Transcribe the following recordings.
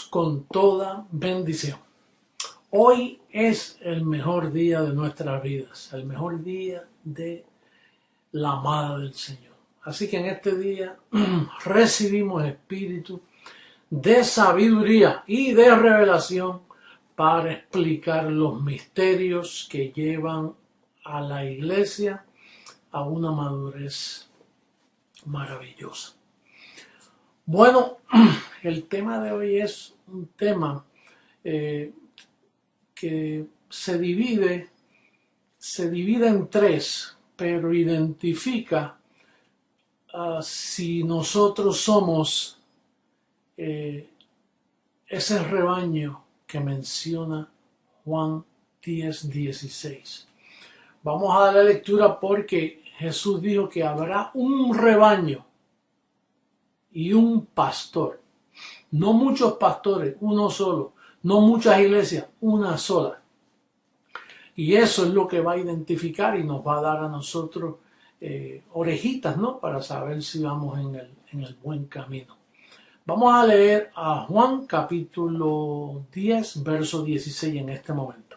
con toda bendición. Hoy es el mejor día de nuestras vidas, el mejor día de la amada del Señor. Así que en este día recibimos espíritu de sabiduría y de revelación para explicar los misterios que llevan a la iglesia a una madurez maravillosa. Bueno, el tema de hoy es un tema que se divide en tres, pero identifica si nosotros somos ese rebaño que menciona Juan 10:16. Vamos a darle lectura porque Jesús dijo que habrá un rebaño y un pastor. No muchos pastores, uno solo. No muchas iglesias, una sola. Y eso es lo que va a identificar y nos va a dar a nosotros orejitas, ¿no? Para saber si vamos en el buen camino. Vamos a leer a Juan capítulo 10, verso 16 en este momento.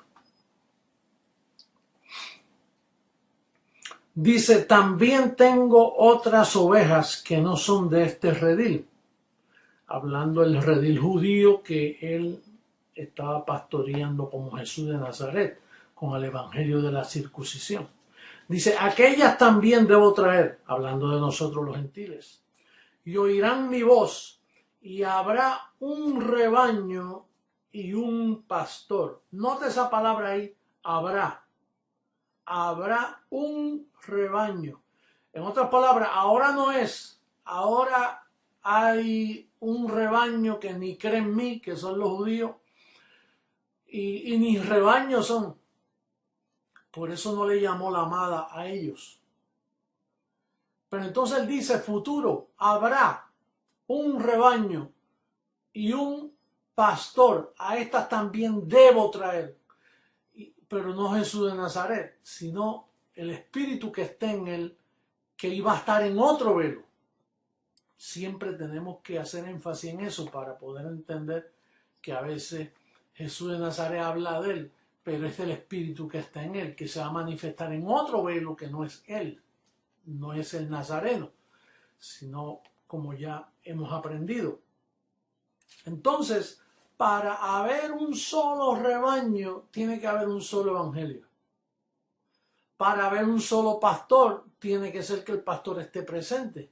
Dice, también tengo otras ovejas que no son de este redil. Hablando del redil judío que él estaba pastoreando como Jesús de Nazaret, con el evangelio de la circuncisión. Dice, aquellas también debo traer, hablando de nosotros los gentiles, y oirán mi voz, y habrá un rebaño y un pastor. Nota esa palabra ahí, habrá un rebaño. En otras palabras, ahora no es, ahora hay un rebaño que ni cree en mí, que son los judíos, y ni rebaños son. Por eso no le llamó la amada a ellos. Pero entonces él dice, futuro, habrá un rebaño y un pastor. A estas también debo traer. Pero no Jesús de Nazaret, sino el espíritu que está en él, que iba a estar en otro velo. Siempre tenemos que hacer énfasis en eso para poder entender que a veces Jesús de Nazaret habla de él, pero es el espíritu que está en él, que se va a manifestar en otro velo que no es él, no es el nazareno, sino como ya hemos aprendido. Entonces, para haber un solo rebaño, tiene que haber un solo evangelio. Para haber un solo pastor, tiene que ser que el pastor esté presente.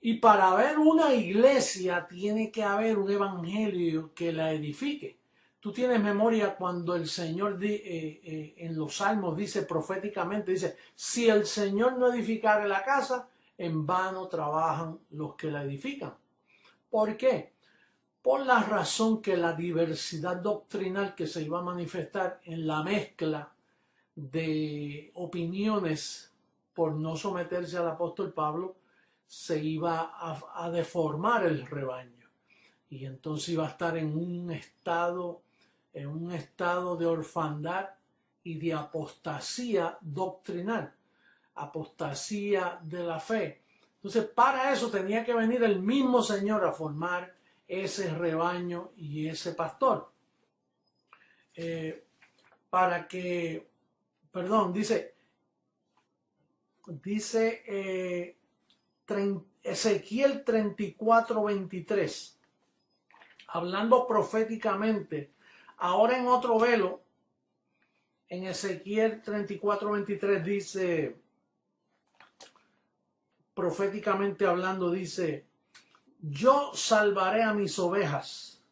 Y para haber una iglesia, tiene que haber un evangelio que la edifique. Tú tienes memoria cuando el Señor en los Salmos dice proféticamente, dice, si el Señor no edificare la casa, en vano trabajan los que la edifican. ¿Por qué? Por la razón que la diversidad doctrinal que se iba a manifestar en la mezcla de opiniones por no someterse al apóstol Pablo, se iba a deformar el rebaño. Y entonces iba a estar en un estado de orfandad y de apostasía doctrinal, apostasía de la fe. Entonces, para eso tenía que venir el mismo Señor a formar ese rebaño y ese pastor. Dice Ezequiel 34:23, hablando proféticamente, ahora en otro velo, en Ezequiel 34:23 dice, proféticamente hablando, dice, yo salvaré a mis ovejas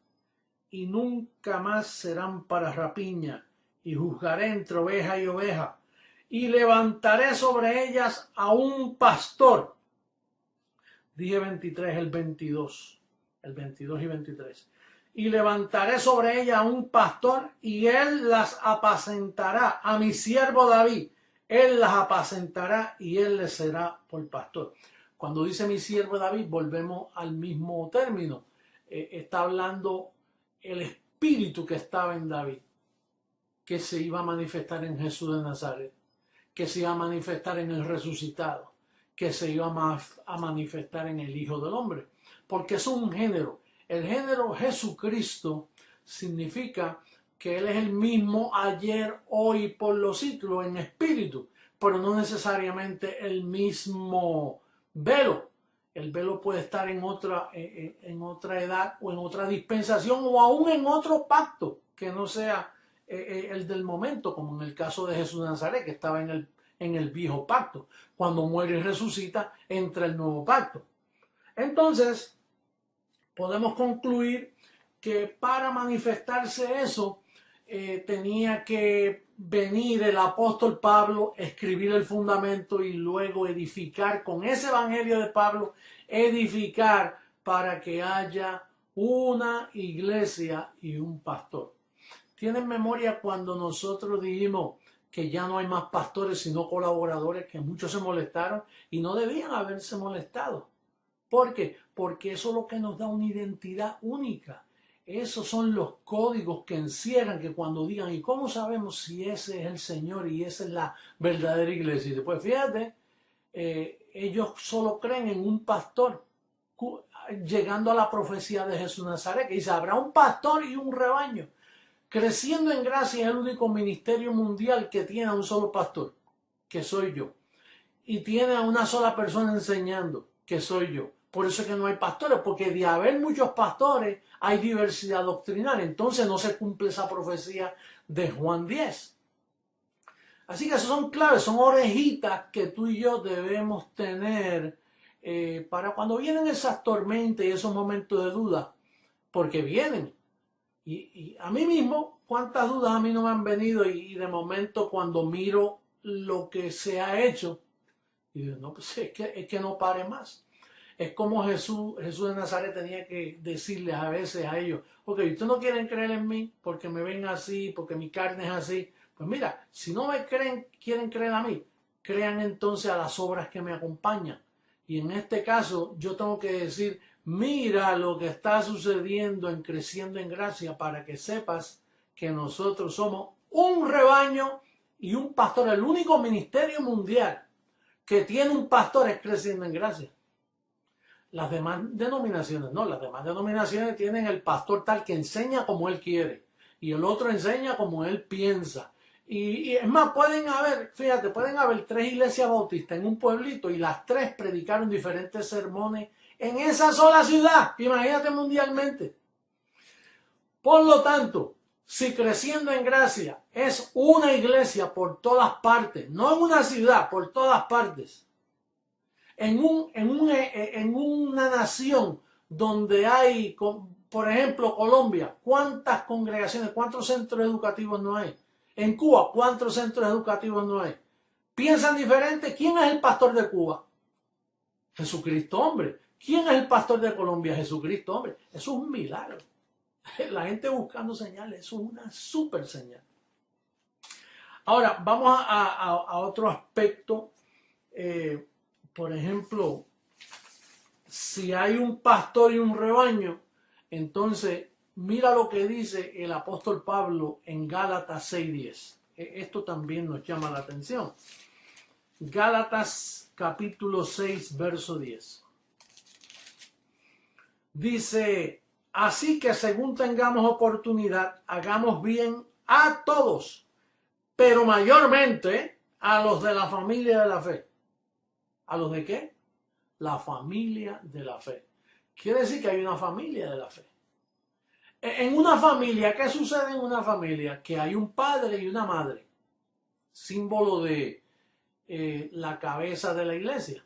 y nunca más serán para rapiña, y juzgaré entre oveja y oveja, y levantaré sobre ellas a un pastor. Dije 23, el 22 y 23. Y levantaré sobre ellas a un pastor, y él las apacentará, a mi siervo David, él las apacentará y él les será por pastor. Cuando dice mi siervo David, volvemos al mismo término. Está hablando el espíritu que estaba en David, que se iba a manifestar en Jesús de Nazaret, que se iba a manifestar en el resucitado, que se iba a manifestar en el Hijo del Hombre, porque es un género. El género Jesucristo significa que Él es el mismo ayer, hoy, por los siglos en espíritu, pero no necesariamente el mismo velo. El velo puede estar en otra edad o en otra dispensación o aún en otro pacto que no sea el del momento, como en el caso de Jesús de Nazaret, que estaba en el viejo pacto. Cuando muere y resucita, entra el nuevo pacto. Entonces, podemos concluir que para manifestarse eso, tenía que venir el apóstol Pablo, escribir el fundamento y luego edificar con ese evangelio de Pablo, edificar para que haya una iglesia y un pastor. ¿Tienen memoria cuando nosotros dijimos que ya no hay más pastores sino colaboradores, que muchos se molestaron y no debían haberse molestado? ¿Por qué? Porque eso es lo que nos da una identidad única. Esos son los códigos que encierran, que cuando digan, ¿y cómo sabemos si ese es el Señor y esa es la verdadera iglesia? Y después, fíjate, ellos solo creen en un pastor, llegando a la profecía de Jesús de Nazaret, que dice, habrá un pastor y un rebaño. Creciendo en Gracia es el único ministerio mundial que tiene a un solo pastor, que soy yo. Y tiene a una sola persona enseñando, que soy yo. Por eso es que no hay pastores, porque de haber muchos pastores hay diversidad doctrinal. Entonces no se cumple esa profecía de Juan 10. Así que esas son claves, son orejitas que tú y yo debemos tener para cuando vienen esas tormentas y esos momentos de duda, porque vienen. Y a mí mismo, cuántas dudas a mí no me han venido y de momento cuando miro lo que se ha hecho, y digo, no, pues es que no pare más. Es como Jesús de Nazaret tenía que decirles a veces a ellos, ok, ustedes no quieren creer en mí porque me ven así, porque mi carne es así. Pues mira, si no me creen, quieren creer a mí, crean entonces a las obras que me acompañan. Y en este caso yo tengo que decir, mira lo que está sucediendo en Creciendo en Gracia para que sepas que nosotros somos un rebaño y un pastor. El único ministerio mundial que tiene un pastor es Creciendo en Gracia. Las demás denominaciones no, las demás denominaciones tienen el pastor tal que enseña como él quiere y el otro enseña como él piensa. Y es más, pueden haber 3 iglesias bautistas en un pueblito y las 3 predicaron diferentes sermones en esa sola ciudad. Imagínate mundialmente. Por lo tanto, si Creciendo en Gracia es una iglesia por todas partes, no en una ciudad, por todas partes, en una nación donde hay, por ejemplo, Colombia, ¿cuántas congregaciones, cuántos centros educativos no hay? En Cuba, ¿cuántos centros educativos no hay? ¿Piensan diferente? ¿Quién es el pastor de Cuba? Jesucristo, hombre. ¿Quién es el pastor de Colombia? Jesucristo, hombre. Eso es un milagro. La gente buscando señales, eso es una súper señal. Ahora, vamos a otro aspecto. Por ejemplo, si hay un pastor y un rebaño, entonces mira lo que dice el apóstol Pablo en Gálatas 6:10. Esto también nos llama la atención. Gálatas capítulo 6, verso 10. Dice, así que según tengamos oportunidad, hagamos bien a todos, pero mayormente a los de la familia de la fe. ¿A los de qué? La familia de la fe. Quiere decir que hay una familia de la fe. En una familia, ¿qué sucede en una familia? Que hay un padre y una madre, símbolo de la cabeza de la iglesia.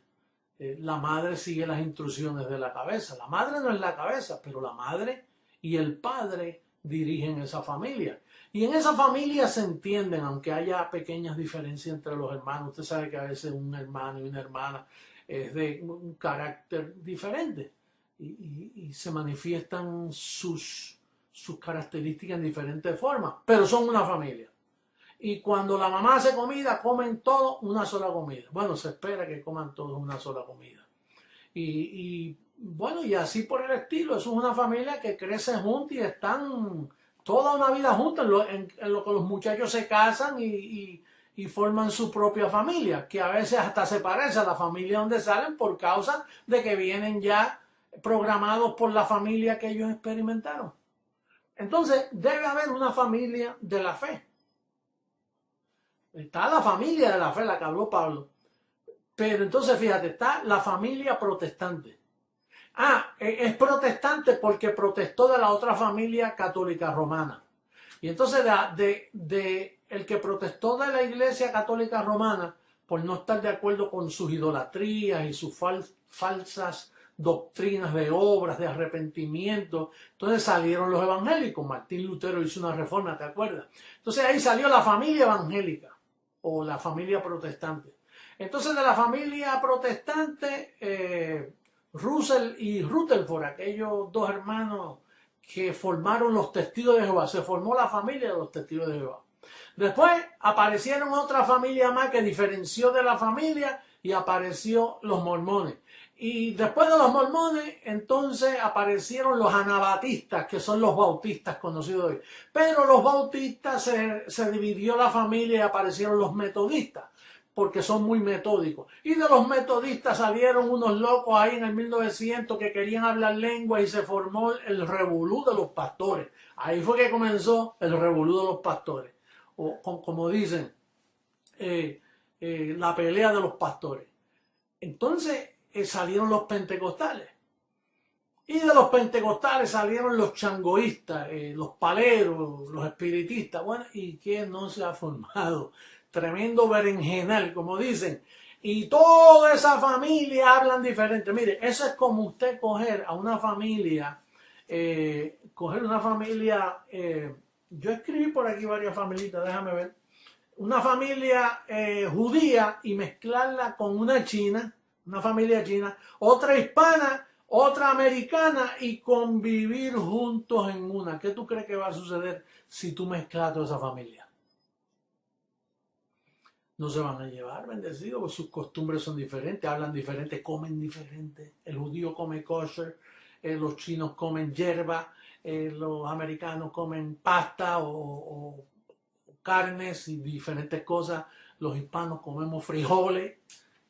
La madre sigue las instrucciones de la cabeza. La madre no es la cabeza, pero la madre y el padre dirigen esa familia. Y en esa familia se entienden, aunque haya pequeñas diferencias entre los hermanos. Usted sabe que a veces un hermano y una hermana es de un carácter diferente y se manifiestan sus características en diferentes formas, pero son una familia. Y cuando la mamá hace comida, comen todos una sola comida. Bueno, se espera que coman todos una sola comida. Bueno, y así por el estilo. Eso es una familia que crece junta y están toda una vida juntos en lo que los muchachos se casan y forman su propia familia, que a veces hasta se parece a la familia donde salen por causa de que vienen ya programados por la familia que ellos experimentaron. Entonces, debe haber una familia de la fe. Está la familia de la fe, la que habló Pablo. Pero entonces, fíjate, está la familia protestante. Es protestante porque protestó de la otra familia católica romana. Y entonces el que protestó de la Iglesia Católica Romana por no estar de acuerdo con sus idolatrías y sus falsas doctrinas de obras, de arrepentimiento, entonces salieron los evangélicos. Martín Lutero hizo una reforma, ¿te acuerdas? Entonces ahí salió la familia evangélica o la familia protestante. Entonces de la familia protestante, Russell y Rutherford, aquellos dos hermanos que formaron los testigos de Jehová, se formó la familia de los testigos de Jehová. Después aparecieron otra familia más que diferenció de la familia y apareció los mormones. Y después de los mormones, entonces aparecieron los anabatistas, que son los bautistas conocidos hoy. Pero los bautistas se dividió la familia y aparecieron los metodistas, porque son muy metódicos. Y de los metodistas salieron unos locos ahí en el 1900 que querían hablar lengua y se formó el revolú de los pastores. Ahí fue que comenzó el revolú de los pastores. O como dicen, la pelea de los pastores. Entonces salieron los pentecostales. Y de los pentecostales salieron los changoístas, los paleros, los espiritistas. Bueno, ¿y quién no se ha formado? Tremendo berenjenal, como dicen. Y toda esa familia hablan diferente. Mire, eso es como usted coger a una familia, yo escribí por aquí varias familitas, déjame ver. Una familia judía y mezclarla con una china, una familia china, otra hispana, otra americana y convivir juntos en una. ¿Qué tú crees que va a suceder si tú mezclas toda esa familia? No se van a llevar, bendecidos, porque sus costumbres son diferentes, hablan diferente, comen diferente. El judío come kosher, los chinos comen yerba, los americanos comen pasta o carnes y diferentes cosas. Los hispanos comemos frijoles.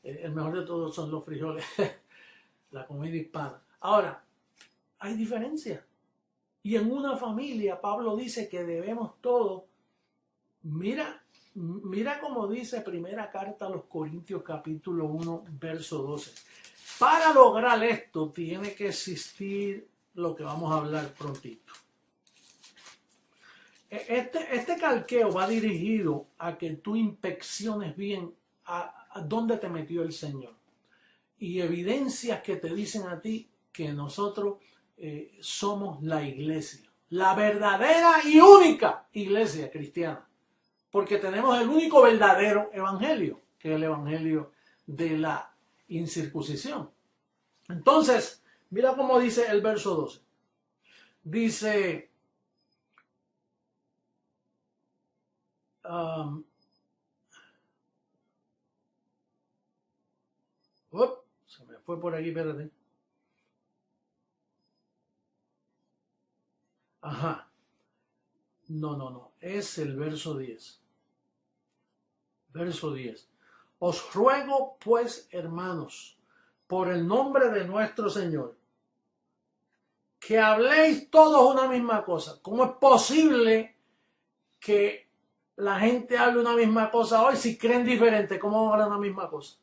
El mejor de todos son los frijoles, la comida hispana. Ahora, hay diferencias. Y en una familia, Pablo dice que debemos todos, mira como dice primera carta a los Corintios capítulo 1, verso 12. Para lograr esto tiene que existir lo que vamos a hablar prontito. Este calqueo va dirigido a que tú inspecciones bien a dónde te metió el Señor. Y evidencias que te dicen a ti que nosotros somos la iglesia. La verdadera y única iglesia cristiana. Porque tenemos el único verdadero evangelio, que es el evangelio de la incircuncisión. Entonces, mira cómo dice el verso 12. Dice, se me fue por aquí, espérate. Ajá. No, es el verso 10. Verso 10. Os ruego, pues, hermanos, por el nombre de nuestro Señor, que habléis todos una misma cosa. ¿Cómo es posible que la gente hable una misma cosa hoy si creen diferente? ¿Cómo van a hablar una misma cosa?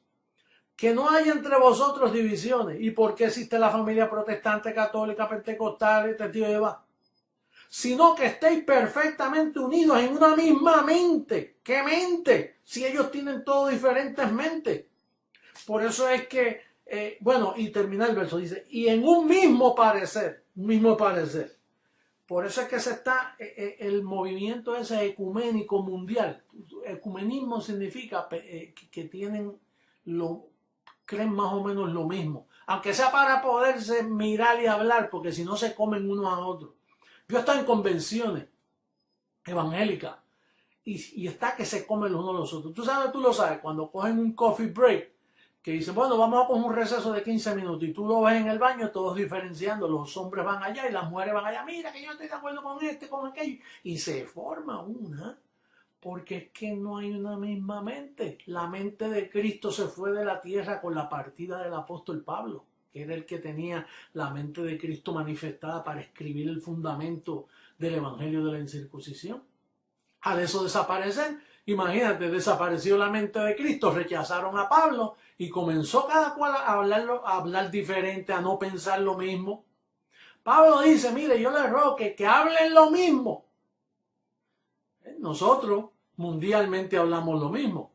Que no haya entre vosotros divisiones. ¿Y por qué existe la familia protestante, católica, pentecostal, testigo de Jehová? Sino que estéis perfectamente unidos en una misma mente. ¿Qué mente? Si ellos tienen todo diferentes mentes. Por eso es que, y termina el verso, dice, y en un mismo parecer. Por eso es que el movimiento ese ecuménico mundial. Ecumenismo significa que creen más o menos lo mismo. Aunque sea para poderse mirar y hablar, porque si no se comen unos a otros. Yo estoy en convenciones evangélicas y está que se comen los unos a los otros. Tú lo sabes, cuando cogen un coffee break, que dicen, bueno, vamos a coger un receso de 15 minutos y tú lo ves en el baño, todos diferenciando, los hombres van allá y las mujeres van allá, mira que yo estoy de acuerdo con este, con aquello, y se forma una, porque es que no hay una misma mente. La mente de Cristo se fue de la tierra con la partida del apóstol Pablo. que era el que tenía la mente de Cristo manifestada para escribir el fundamento del evangelio de la incircuncisión. Al eso desaparecer, imagínate, desapareció la mente de Cristo, rechazaron a Pablo y comenzó cada cual a hablar diferente, a no pensar lo mismo. Pablo dice, mire, yo les ruego que hablen lo mismo. Nosotros mundialmente hablamos lo mismo.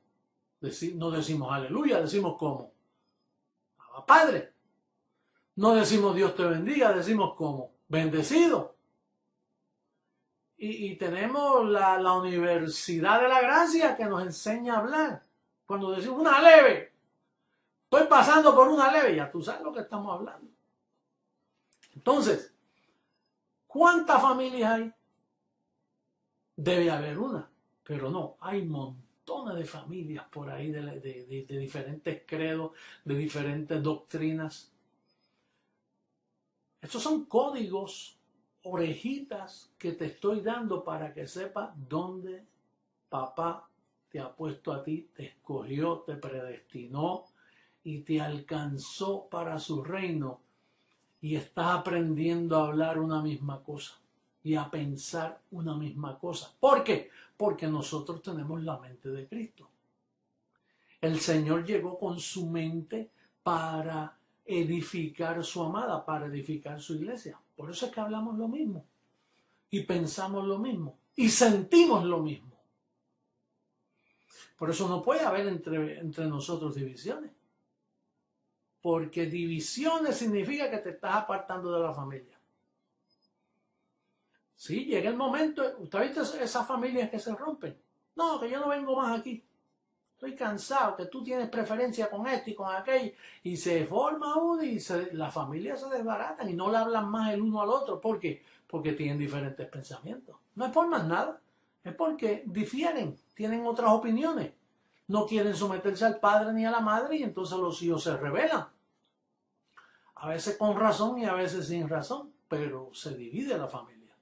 No decimos aleluya, decimos ¿cómo? Padre. No decimos Dios te bendiga, decimos ¿cómo? Bendecido. Y tenemos la Universidad de la Gracia que nos enseña a hablar. Cuando decimos una leve, estoy pasando por una leve, ya tú sabes lo que estamos hablando. Entonces, ¿cuántas familias hay? Debe haber una, pero no, hay montones de familias por ahí de diferentes credos, de diferentes doctrinas. Estos son códigos, orejitas que te estoy dando para que sepas dónde papá te ha puesto a ti, te escogió, te predestinó y te alcanzó para su reino, y estás aprendiendo a hablar una misma cosa y a pensar una misma cosa. ¿Por qué? Porque nosotros tenemos la mente de Cristo. El Señor llegó con su mente para edificar su amada, para edificar su iglesia. Por eso es que hablamos lo mismo y pensamos lo mismo y sentimos lo mismo. Por eso no puede haber entre nosotros divisiones. Porque divisiones significa que te estás apartando de la familia. Sí, llega el momento, ¿usted ha visto esas familias que se rompen? No, que yo no vengo más aquí. Estoy cansado, que tú tienes preferencia con este y con aquello. Y se forma uno y la familia se desbaratan y no le hablan más el uno al otro. ¿Por qué? Porque tienen diferentes pensamientos. No es por más nada, es porque difieren, tienen otras opiniones. No quieren someterse al padre ni a la madre y entonces los hijos se rebelan. A veces con razón y a veces sin razón, pero se divide la familia.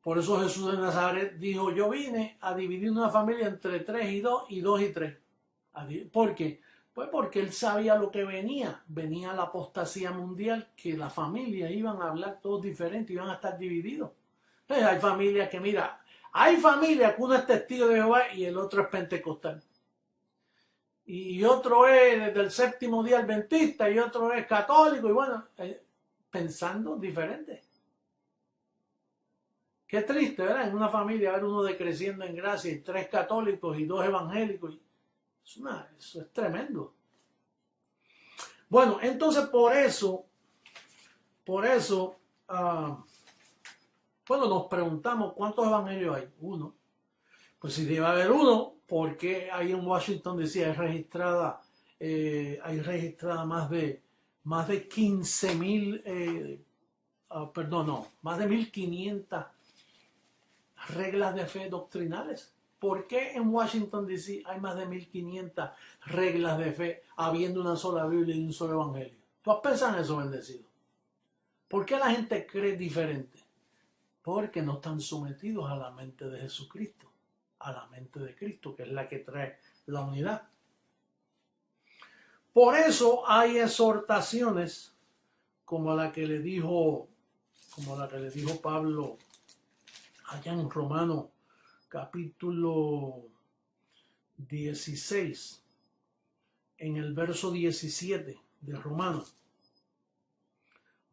Por eso Jesús de Nazaret dijo, yo vine a dividir una familia entre 3 y 2 y 2 y 3. ¿Por qué? Pues porque él sabía lo que venía. Venía la apostasía mundial, que las familias iban a hablar todos diferentes, iban a estar divididos. Entonces hay familias que, mira, hay familias que uno es testigo de Jehová y el otro es pentecostal. Y otro es del séptimo día adventista y otro es católico y bueno, pensando diferente. Qué triste, ¿verdad? En una familia ver uno decreciendo en gracia y 3 católicos y 2 evangélicos. Eso es tremendo. Bueno, entonces por eso, bueno, nos preguntamos cuántos evangelios hay. 1. Pues si debe haber 1, ¿por qué ahí en Washington DC hay registrada más de 15.000, más de 1.500 reglas de fe doctrinales? ¿Por qué en Washington DC hay más de 1.500 reglas de fe habiendo una sola Biblia y un solo evangelio? ¿Tú has pensado en eso, bendecido? ¿Por qué la gente cree diferente? Porque no están sometidos a la mente de Jesucristo, a la mente de Cristo, que es la que trae la unidad. Por eso hay exhortaciones como la que le dijo Pablo allá en Romanos capítulo 16, en el verso 17 de Romanos.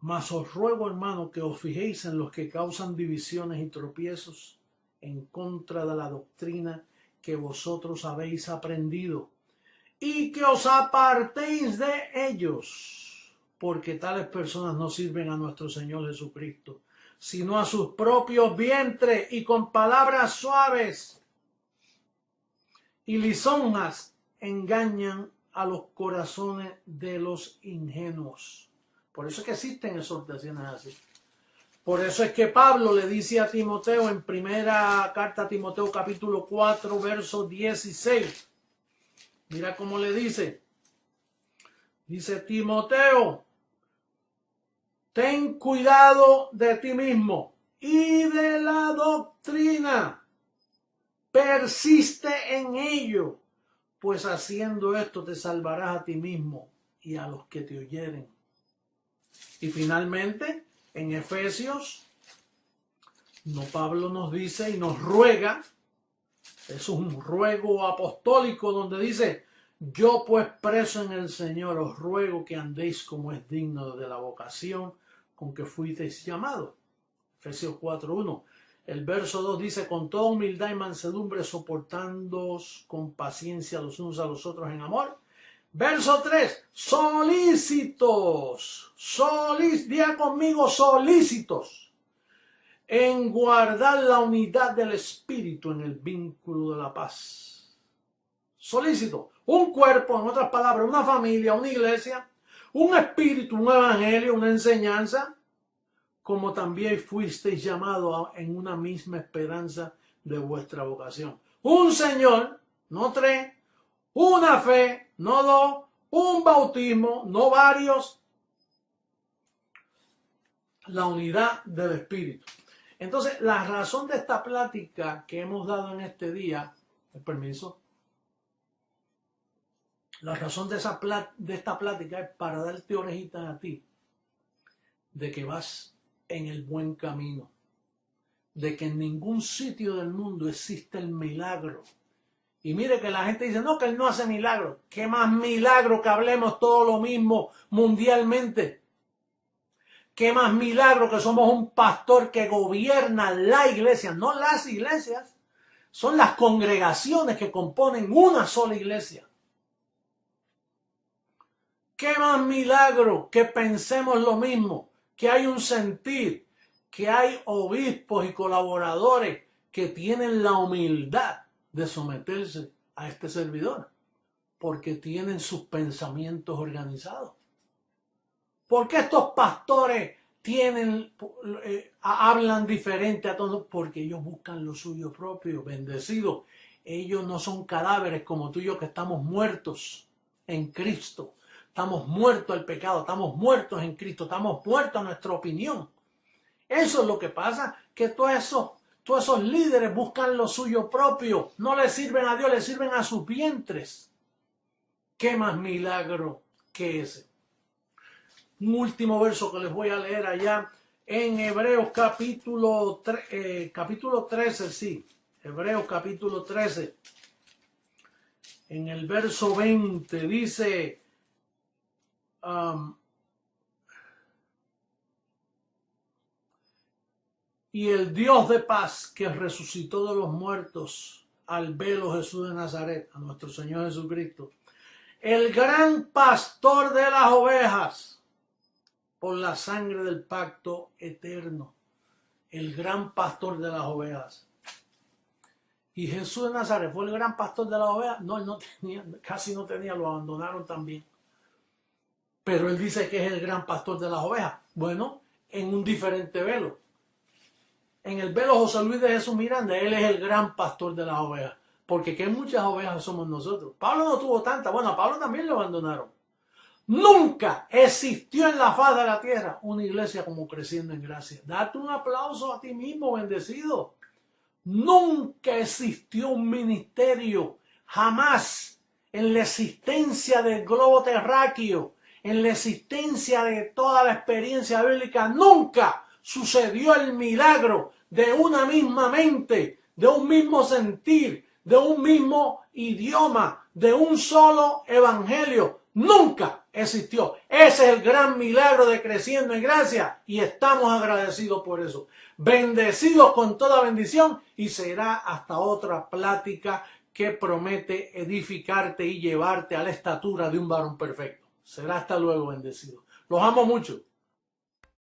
Mas os ruego, hermano, que os fijéis en los que causan divisiones y tropiezos en contra de la doctrina que vosotros habéis aprendido, y que os apartéis de ellos, porque tales personas no sirven a nuestro Señor Jesucristo, sino a sus propios vientres, y con palabras suaves y lisonjas engañan a los corazones de los ingenuos. Por eso es que existen exhortaciones así. Por eso es que Pablo le dice a Timoteo en primera carta a Timoteo capítulo 4 verso 16. Mira cómo le dice. Dice Timoteo, ten cuidado de ti mismo y de la doctrina. Persiste en ello, pues haciendo esto te salvarás a ti mismo y a los que te oyeren. Y finalmente, en Efesios, Pablo nos dice y nos ruega, es un ruego apostólico donde dice: yo pues preso en el Señor os ruego que andéis como es digno de la vocación con que fuisteis llamados. Efesios 4:1. El verso 2 dice: con toda humildad y mansedumbre soportándoos con paciencia los unos a los otros en amor. Verso 3, solícitos, diga conmigo, solícitos, en guardar la unidad del Espíritu en el vínculo de la paz. Solícito, un cuerpo, en otras palabras, una familia, una iglesia, un espíritu, un evangelio, una enseñanza, como también fuisteis llamados en una misma esperanza de vuestra vocación. Un Señor, no tres, una fe, no dos, un bautismo, no varios, la unidad del Espíritu. Entonces, la razón de esta plática que hemos dado en este día, el permiso, la razón de esta plática es para darte orejitas a ti, de que vas en el buen camino, de que en ningún sitio del mundo existe el milagro. Y mire que la gente dice: no, que él no hace milagros. ¿Qué más milagro que hablemos todo lo mismo mundialmente? ¿Qué más milagro que somos un pastor que gobierna la iglesia? No las iglesias, son las congregaciones que componen una sola iglesia. ¿Qué más milagro que pensemos lo mismo? Que hay un sentir, que hay obispos y colaboradores que tienen la humildad de someterse a este servidor, porque tienen sus pensamientos organizados. ¿Por qué estos pastores hablan diferente a todos? Porque ellos buscan lo suyo propio, bendecidos. Ellos no son cadáveres como tú y yo, que estamos muertos en Cristo. Estamos muertos al pecado, estamos muertos en Cristo, estamos muertos a nuestra opinión. Eso es lo que pasa, que todos esos líderes buscan lo suyo propio, no le sirven a Dios, le sirven a sus vientres. ¿Qué más milagro que ese? Un último verso que les voy a leer allá en Hebreos capítulo 13, sí, Hebreos capítulo 13, en el verso 20 dice: y el Dios de paz, que resucitó de los muertos al velo Jesús de Nazaret, a nuestro Señor Jesucristo, el gran pastor de las ovejas, por la sangre del pacto eterno, el gran pastor de las ovejas. ¿Y Jesús de Nazaret fue el gran pastor de las ovejas? No, él no tenía, casi no tenía, lo abandonaron también. Pero él dice que es el gran pastor de las ovejas. Bueno, en un diferente velo. En el velo José Luis de Jesús Miranda, él es el gran pastor de las ovejas. Porque qué muchas ovejas somos nosotros. Pablo no tuvo tantas. Bueno, a Pablo también lo abandonaron. Nunca existió en la faz de la tierra una iglesia como Creciendo en Gracia. Date un aplauso a ti mismo, bendecido. Nunca existió un ministerio, jamás, en la existencia del globo terráqueo, en la existencia de toda la experiencia bíblica, nunca sucedió el milagro de una misma mente, de un mismo sentir, de un mismo idioma, de un solo evangelio. Nunca existió. Ese es el gran milagro de Creciendo en Gracia y estamos agradecidos por eso. Bendecidos con toda bendición, y será hasta otra plática que promete edificarte y llevarte a la estatura de un varón perfecto. Será hasta luego, bendecido. Los amo mucho.